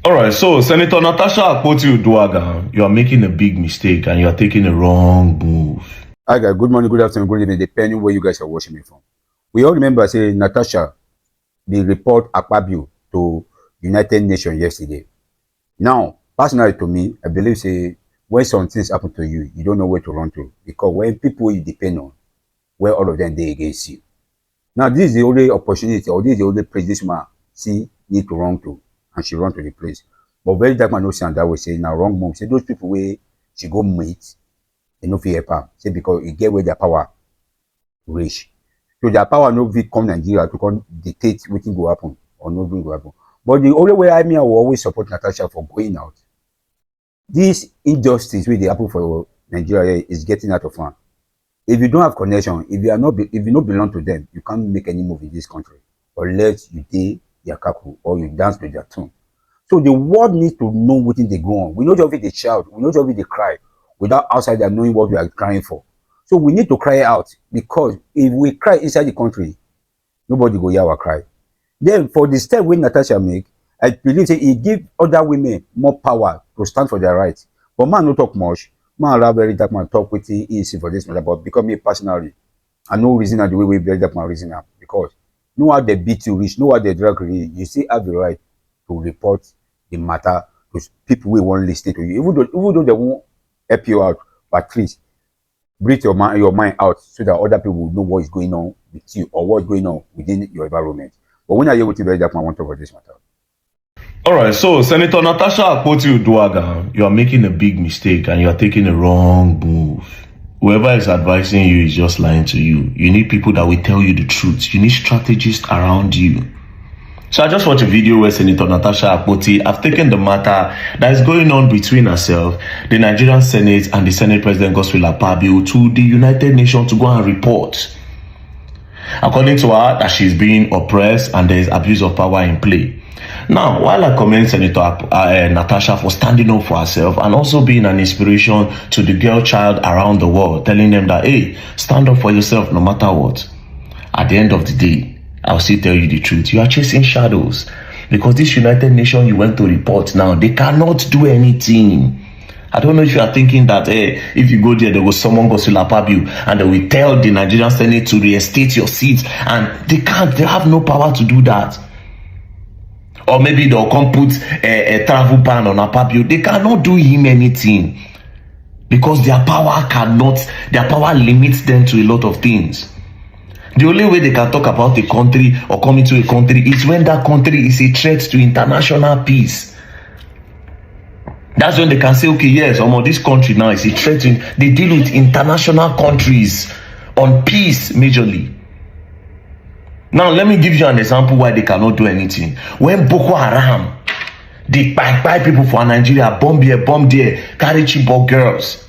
All right, so Senator Natasha Akpabio, you are making a big mistake and you are taking a wrong move. Hi guys, good morning, good afternoon, good evening, depending where you guys are watching me from. We all remember saying Natasha, the report Akpabio to United Nations yesterday. Now, personally to me, I believe say when some things happen to you, you don't know where to run to. Because when people you depend on, where all of them they against you. Now, this is the only opportunity, or this is the only place this man see need to run to, and she run to the place. But VeryDarkMan no sound that way say now wrong move. Say those people where she go meet, they no fear her. Say because it get where their power reach. So their power no fit come Nigeria to come dictate wetin go happen or no go happen. But the only way I will always support Natasha for going out. This injustice wey dey happen for Nigeria is getting out of hand. If you don't have connection, if you not belong to them, you can't make any move in this country unless you dey their kaku or you dance to their tune. So the world needs to know wetin dey go on. We no just fit dey shout, we no just fit dey cry without outsiders knowing what we are crying for. So we need to cry out, because if we cry inside the country, nobody go hear our cry. Then for the step wey Natasha make, I believe say e give other women more power to stand for their rights. But man no talk much. Man allow VeryDarkMan talk wetin he see for this matter. But because me personally, I no reason the way VeryDarkMan reason am, because know how they beat you reach, know how they drag you, you still have the right to report the matter to people who won't listen to you. Even though they won't help you out, but at least breathe your mind out so that other people will know what is going on with you or what's going on within your environment. But when I hear what VeryDarkMan want to talk about this matter. All right, so Senator Natasha Akpabio, you are making a big mistake and you are taking a wrong move. Whoever is advising you is just lying to you. You need people that will tell you the truth. You need strategists around you. So I just watched a video where Senator Natasha Akpabio have taken the matter that is going on between herself, the Nigerian Senate, and the Senate President Sen Akpabio to the United Nations to go and report. According to her, that she's being oppressed and there is abuse of power in play. Now, while I commend Senator Natasha for standing up for herself and also being an inspiration to the girl child around the world, telling them that, hey, stand up for yourself no matter what. At the end of the day, I'll still tell you the truth. You are chasing shadows. Because this United Nations you went to report now, they cannot do anything. I don't know if you are thinking that, hey, if you go there, there was someone go to Sen Akpabio and they will tell the Nigerian Senate to reinstate your seats. And they can't, they have no power to do that. Or maybe they'll come put a travel ban on Akpabio. They cannot do him anything. Because their power limits them to a lot of things. The only way they can talk about a country or come into a country is when that country is a threat to international peace. That's when they can say, okay, yes, this country now is a threat to, they deal with international countries on peace majorly. Now, let me give you an example why they cannot do anything. When Boko Haram, they buy people for Nigeria, bomb there, carry Chibok girls.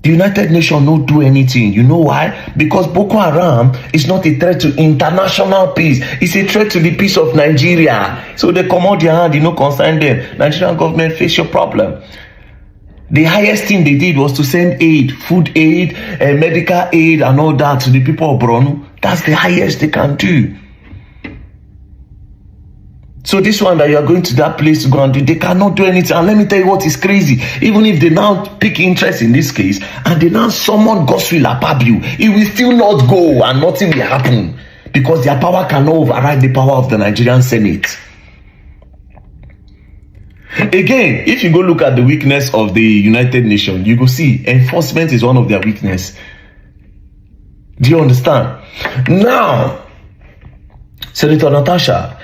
The United Nations don't do anything. You know why? Because Boko Haram is not a threat to international peace. It's a threat to the peace of Nigeria. So they come out their hand, concern them. Nigerian government face your problem. The highest thing they did was to send aid, food aid, medical aid and all that to the people of Borno. That's the highest they can do. So this one that you are going to that place to go and do, they cannot do anything. And let me tell you what is crazy. Even if they now pick interest in this case and they now summon Sen Akpabio, it will still not go and nothing will happen. Because their power cannot override the power of the Nigerian Senate. Again, if you go look at the weakness of the United Nations, you go see enforcement is one of their weakness. Do you understand? Now, Senator Natasha,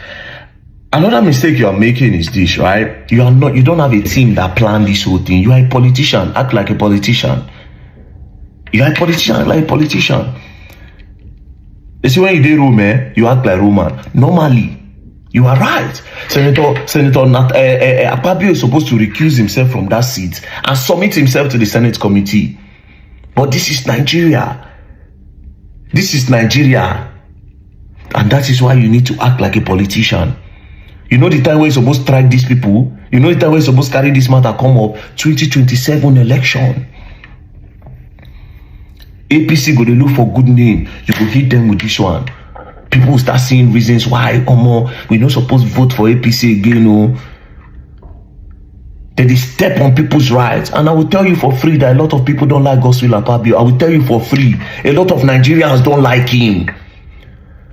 another mistake you are making is this, right? You don't have a team that planned this whole thing. You are a politician. Act like a politician. You are a politician. Act like a politician. You see, when you do Rome, you act like Roman. Normally, you are right. Senator Akpabio is supposed to recuse himself from that seat and submit himself to the Senate committee. But this is Nigeria. This is Nigeria. And that is why you need to act like a politician. You know the time where you're supposed to strike these people? You know the time where you're supposed to carry this matter come up? 2027 election. APC go to look for good name. You go hit them with this one. People start seeing reasons why we're not supposed to vote for APC again. They step on people's rights. And I will tell you for free that a lot of people don't like Sen Akpabio. I will tell you for free, a lot of Nigerians don't like him.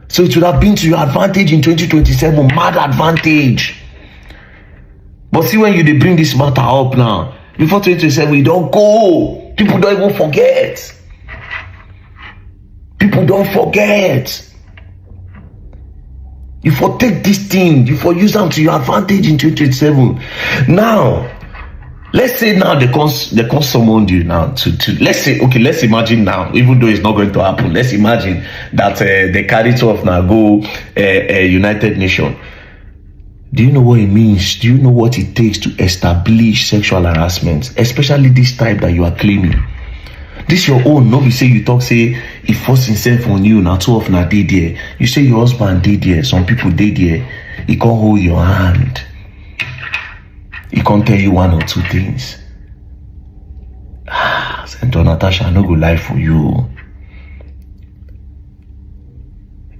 So it would have been to your advantage in 2027, mad advantage. But see, when you bring this matter up now, before 2027, we don't go. People don't even forget. People don't forget. You for take this thing, you for use them to your advantage in 2027. Now, let's say now they can summon you now to let's say, okay, let's imagine now, even though it's not going to happen, let's imagine that they carry it off now, go United Nations. Do you know what it means? Do you know what it takes to establish sexual harassment, especially this type that you are claiming? This your own. Nobody say you talk, say he forced himself on you, now two of na did there. You say your husband did there, some people did there. He can't hold your hand. He can't tell you one or two things. Sen Natasha, I no go lie for you.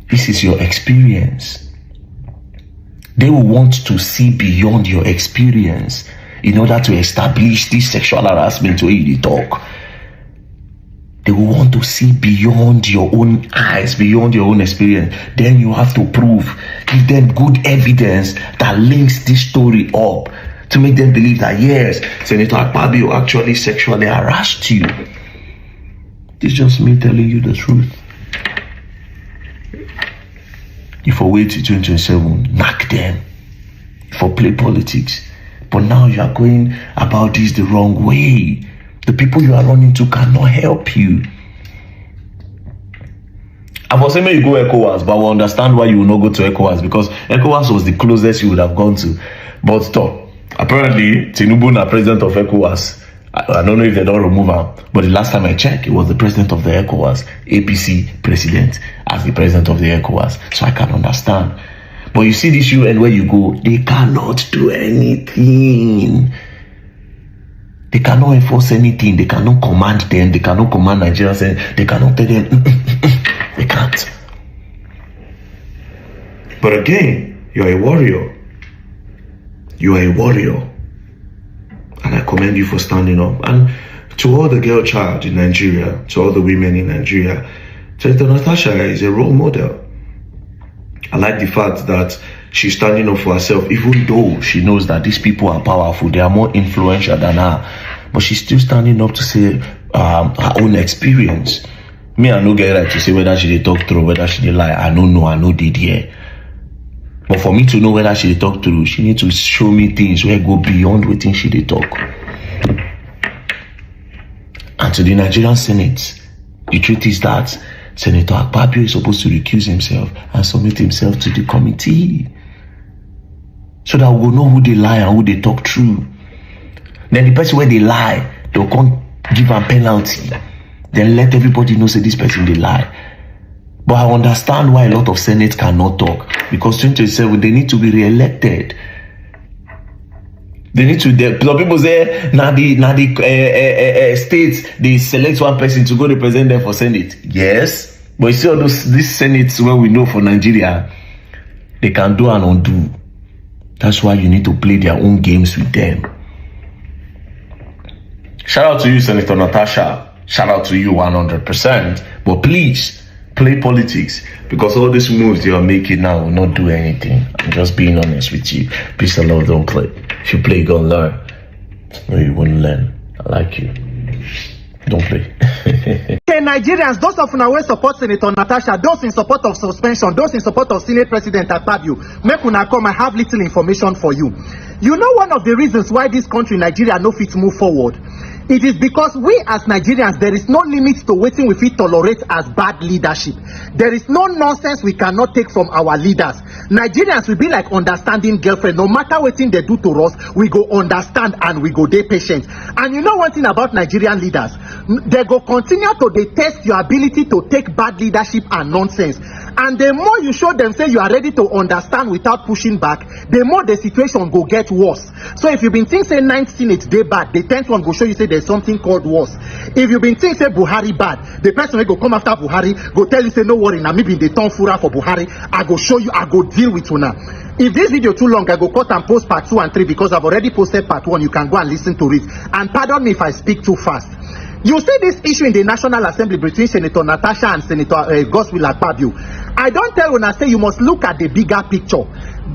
This is your experience. They will want to see beyond your experience in order to establish this sexual harassment where you talk. They will want to see beyond your own eyes, beyond your own experience. Then you have to prove, give them good evidence that links this story up to make them believe that yes, Senator Akpabio actually sexually harassed you. It's just me telling you the truth. You for wait till 2027, knock them. You for play politics. But now you are going about this the wrong way. The people you are running to cannot help you. I was saying you go ECOWAS, but we understand why you will not go to ECOWAS, because ECOWAS was the closest you would have gone to. But stop. Apparently, Tinubu is president of ECOWAS. I don't know if they don't remove him, but the last time I checked, it was the president of the ECOWAS, APC president, as the president of the ECOWAS. So I can understand. But you see this UN where you go, they cannot do anything. They cannot enforce anything. They cannot command them. They cannot command Nigerians. They cannot tell them. They can't. But again, you are a warrior. You are a warrior. And I commend you for standing up. And to all the girl child in Nigeria, to all the women in Nigeria, Sen Natasha is a role model. I like the fact that she's standing up for herself, even though she knows that these people are powerful, they are more influential than her. But she's still standing up to say her own experience. Me, I no get right to say whether she did talk through, whether she did lie. I don't know, I know did here. But for me to know whether she did talk through, she need to show me things where go beyond what she did talk. And to the Nigerian Senate, the truth is that Senator Akpabio is supposed to recuse himself and submit himself to the committee, so that we'll know who they lie and who they talk true. Then the person where they lie, they'll come give a penalty. Then let everybody know say this person they lie. But I understand why a lot of Senate cannot talk, because 2027 they need to be re-elected. They need to. Some people say now the states they select one person to go represent them for Senate. Yes, but you see all these Senates where we know for Nigeria, they can do and undo. That's why you need to play their own games with them. Shout out to you, Senator Natasha. Shout out to you 100%. But please play politics, because all these moves you are making now will not do anything. I'm just being honest with you. Peace and love, don't play. If you play, go and learn. No, you wouldn't learn. I like you. Don't play. Okay, Nigerians, those of una wey support Senator Natasha, those in support of suspension, those in support of Senate President Akpabio, make una come. I have little information for you. You know, one of the reasons why this country, Nigeria, no fit move forward, it is because we as Nigerians, there is no limit to wetin we fit tolerate as bad leadership. There is no nonsense we cannot take from our leaders. Nigerians will be like understanding girlfriend. No matter wetin they do to us, we go understand and we go dey patient. And you know one thing about Nigerian leaders, they go continue to dey test your ability to take bad leadership and nonsense. And the more you show them say you are ready to understand without pushing back, the more the situation go get worse. So if you been thinking say 9th Senate dey bad, the 10th one go show you say there's something called wars. If you been thinking say Buhari bad, the person will go come after Buhari, go tell you say no worry, now maybe they turn fura for Buhari. I go show you, I go deal with you now. If this video too long, I go cut and post part 2 and 3 because I've already posted part 1. You can go and listen to it. And pardon me if I speak too fast. You see this issue in the National Assembly between Senator Natasha and Senator Sen Akpabio. I don't tell you, say you must look at the bigger picture.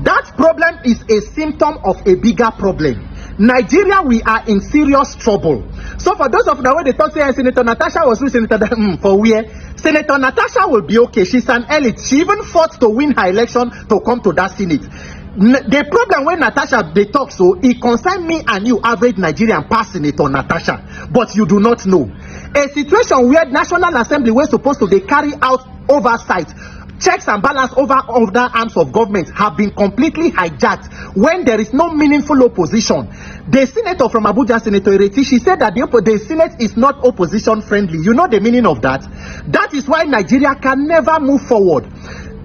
That problem is a symptom of a bigger problem. Nigeria, we are in serious trouble. So for those of the way they talk, say Senator Natasha was with Senator for where Senator Natasha will be okay. She's an elite. She even fought to win her election to come to that Senate. The problem when Natasha they talk so, it concerns me and you, average Nigerian, past Senator Natasha, but you do not know. A situation where National Assembly was supposed to they carry out oversight, checks and balance over other arms of government have been completely hijacked when there is no meaningful opposition. The senator from Abuja, Senator Ireti, she said that the Senate is not opposition friendly. You know the meaning of that? That is why Nigeria can never move forward.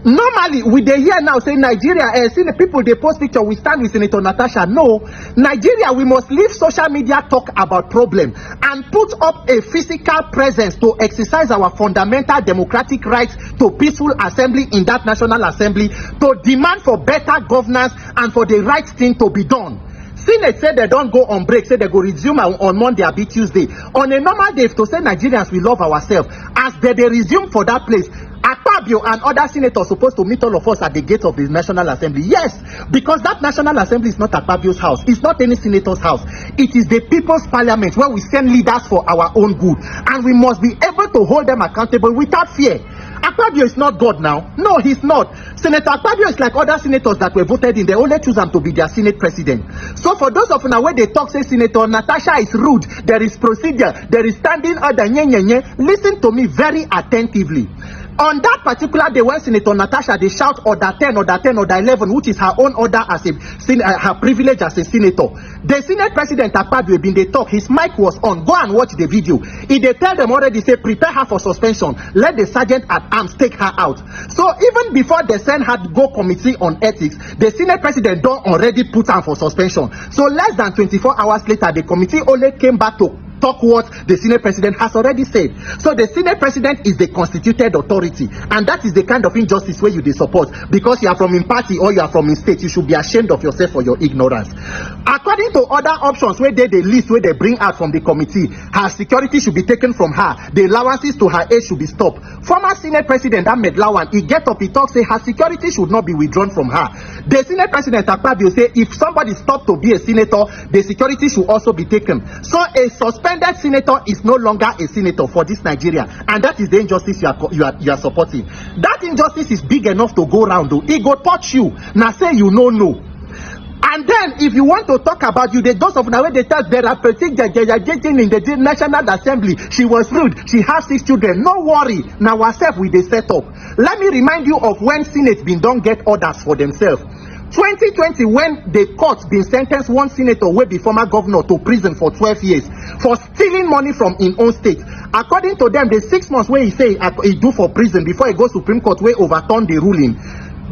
Normally, we dey hear now say Nigeria, see the people they post picture, we stand with Senator Natasha. No, Nigeria, we must leave social media talk about problem and put up a physical presence to exercise our fundamental democratic rights to peaceful assembly in that National Assembly, to demand for better governance and for the right thing to be done. Senate said they don't go on break, say they go resume on Monday or Tuesday. On a normal day, to say Nigerians, we love ourselves. As they resume for that place, Akpabio and other senators supposed to meet all of us at the gate of the National Assembly. Yes, because that National Assembly is not Akpabio's house. It's not any senator's house. It is the People's Parliament where we send leaders for our own good. And we must be able to hold them accountable without fear. Akpabio is not God now. No, he's not. Senator Akpabio is like other senators that were voted in. They only choose him to be their Senate president. So for those of you where they talk, say Senator Natasha is rude, there is procedure, there is standing order, listen to me very attentively. On that particular day when Senator Natasha they shout order 10, order 10, order 11, which is her own order as a her privilege as a senator, the Senate President Akpabio been they talk, his mic was on. Go and watch the video. If they tell them already, say prepare her for suspension, let the sergeant at arms take her out. So even before the Sen had go committee on ethics, the Senate President don't already put her for suspension. So less than 24 hours later, the committee only came back to talk what the Senate President has already said. So the Senate President is the constituted authority, and that is the kind of injustice where you they support because you are from in party or you are from in state. You should be ashamed of yourself for your ignorance. According to other options where they list where they bring out from the committee, her security should be taken from her, the allowances to her aid should be stopped. Former Senate President Ahmed Lawan, he get up, he talks, say her security should not be withdrawn from her. The Senate President Akpabio say if somebody stopped to be a senator, the security should also be taken. So a suspended senator is no longer a senator for this Nigeria, and that is the injustice you are supporting. That injustice is big enough to go round though. It go touch you. Now say you no. And then if you want to talk about you, those of now they tell there are procedures in the National Assembly. She was rude. She has 6 children. No worry. Now ourselves we they set up. Let me remind you of when Senate been don't get orders for themselves. 2020, when the court been sentenced one senator wey be former governor to prison for 12 years for stealing money from his own state. According to them, the 6 months where he say he do for prison before he goes to Supreme Court wey overturn the ruling,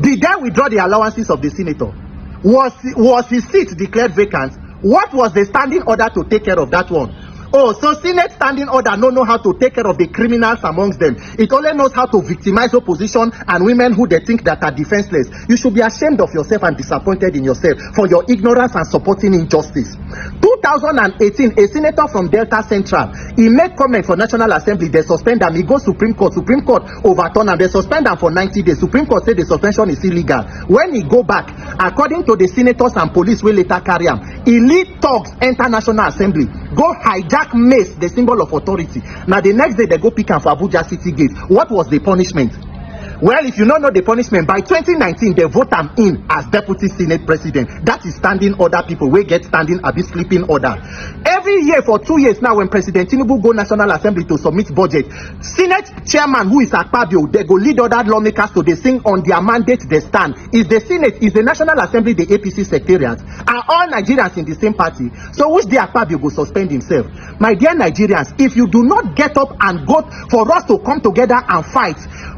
did they withdraw the allowances of the senator? Was his seat declared vacant? What was the standing order to take care of that one? Oh, so Senate standing order no know how to take care of the criminals amongst them. It only knows how to victimize opposition and women who they think that are defenseless. You should be ashamed of yourself and disappointed in yourself for your ignorance and supporting injustice. 2018, a senator from Delta Central, he made comment for National Assembly, they suspend him, he goes Supreme Court overturn him, they suspend him for 90 days. Supreme Court said the suspension is illegal. When he go back, according to the senators and police will later carry him, elite thugs enter National Assembly, go hijack mace, the symbol of authority. Now the next day they go pick him for Abuja City Gate. What was the punishment? Well, if you don't know the punishment, by 2019 they vote him in as deputy Senate president. That is standing order. People will get standing a bit sleeping order. Every year for 2 years now, when President Tinubu go National Assembly to submit budget, Senate chairman who is Akpabio, they go lead other lawmakers to they sing on their mandate they stand. Is the Senate, is the National Assembly the APC secretariat? Are all Nigerians in the same party? So which day Akpabio go suspend himself? My dear Nigerians, if you do not get up and go for us to come together and fight,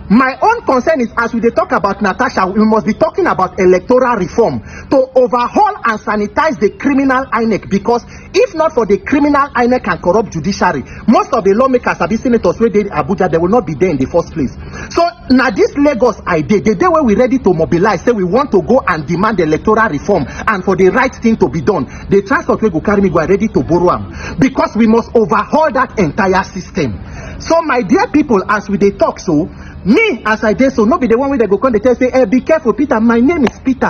my own concern is, as we dey talk about Natasha, we must be talking about electoral reform to overhaul and sanitize the criminal INEC, because if not for the criminal INEC and corrupt judiciary, most of the lawmakers, abi senators wey dey Abuja, they will not be there in the first place. So now this Lagos idea, the day when we ready to mobilize, say we want to go and demand electoral reform and for the right thing to be done, the transport wey go carry me go are ready to borrow am, because we must overhaul that entire system. So my dear people, as we dey talk, so me as I dey so, no be the one wey they go come dey tell say, be careful Peter, my name is Peter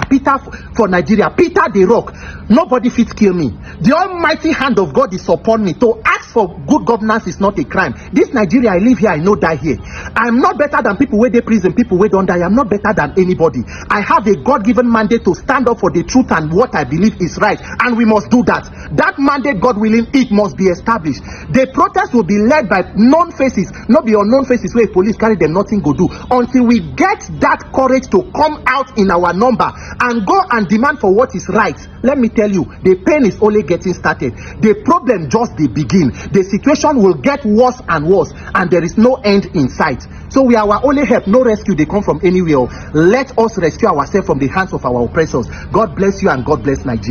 for Nigeria, Peter the Rock, nobody fit kill me. The almighty hand of God is upon me. To ask for good governance is not a crime. This Nigeria I live here, I no die here. I'm not better than people wey dey prison, people wey don't die. I'm not better than anybody. I have a God-given mandate to stand up for the truth and what I believe is right, and we must do that. That mandate, God willing, it must be established. The protest will be led by known faces, not be unknown faces where police carry them, nothing go do, until we get that courage to come out in our number and go and demand for what is right. Let me tell you, the pain is only getting started. The problem just the begin. The situation will get worse and worse, and there is no end in sight. So we are our only help, no rescue they come from anywhere. Let us rescue ourselves from the hands of our oppressors. God bless you and God bless Nigeria.